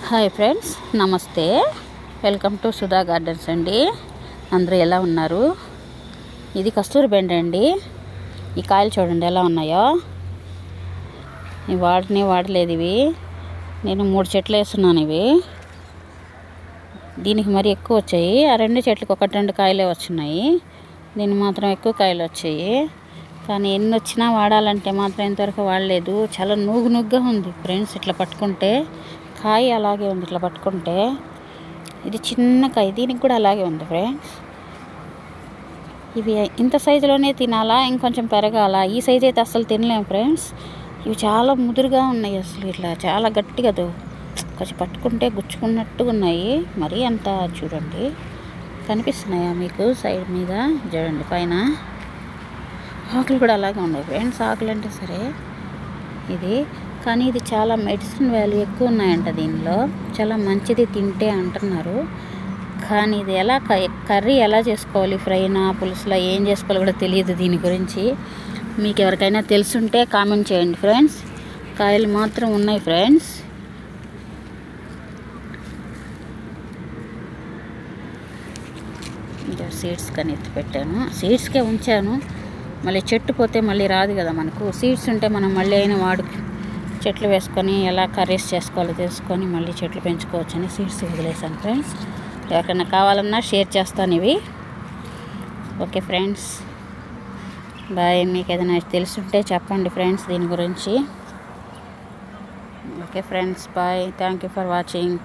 Hi friends, నమస్తే. Welcome to Sudha gardens అండి. అందరూ ఎలా ఉన్నారు? ఇది కస్తూరి బెండ అండి. ఈ కాయలు చూడండి ఎలా ఉన్నాయో. వాడలేదు ఇవి. నేను 3 చెట్లు వేస్తున్నాను. ఇవి దీనికి మరి ఎక్కువ వచ్చాయి. ఆ 2 చెట్లకు 1-2 కాయలే వచ్చినాయి. దీనికి మాత్రం ఎక్కువ కాయలు వచ్చాయి. కానీ ఎన్ని వచ్చినా వాడాలంటే మాత్రం ఇంతవరకు వాడలేదు. చాలా నూగుగా ఉంది ఫ్రెండ్స్. ఇట్లా పట్టుకుంటే కాయ అలాగే ఉంది. ఇట్లా పట్టుకుంటే ఇది చిన్న కాయ, దీనికి కూడా అలాగే ఉంది ఫ్రెండ్స్. ఇవి ఇంత సైజులోనే తినాలా, ఇంకొంచెం పెరగాల? ఈ సైజు అయితే అస్సలు తినలేము ఫ్రెండ్స్. ఇవి చాలా ముదురుగా ఉన్నాయి. అసలు ఇట్లా చాలా గట్టిగా కొంచెం పట్టుకుంటే గుచ్చుకున్నట్టుగా ఉన్నాయి. మరీ అంత చూడండి, కనిపిస్తున్నాయా మీకు? సైడ్ మీద చూడండి, పైన ఆకులు కూడా అలాగే ఉన్నాయి ఫ్రెండ్స్. ఆకులు అంటే సరే ఇది, కానీ ఇది చాలా మెడిసిన్ వాల్యూ ఎక్కువ ఉన్నాయంట దీనిలో. చాలా మంచిది తింటే అంటున్నారు. కానీ ఇది ఎలా కర్రీ ఎలా చేసుకోవాలి, ఫ్రైనా పులుసులా ఏం చేసుకోవాలి కూడా తెలియదు. దీని గురించి మీకు ఎవరికైనా తెలుసుంటే కామెంట్ చేయండి ఫ్రెండ్స్. కాయలు మాత్రం ఉన్నాయి ఫ్రెండ్స్. సీడ్స్ కానీ ఎత్తి పెట్టాను, సీడ్స్కే ఉంచాను. మళ్ళీ చెట్టు పోతే మళ్ళీ రాదు కదా మనకు. సీడ్స్ ఉంటే మనం మళ్ళీ అయినా చెట్లు వేసుకొని ఎలా కర్రీస్ చేసుకోవాలో తెలుసుకొని మళ్ళీ చెట్లు పెంచుకోవచ్చని సీడ్స్ వదిలేసాను ఫ్రెండ్స్. ఎవరికైనా కావాలన్నా షేర్ చేస్తాను ఇవి. Okay friends, bye. మీకు ఏదైనా తెలుసుంటే చెప్పండి ఫ్రెండ్స్ దీని గురించి. Okay friends, bye. Thank you for watching.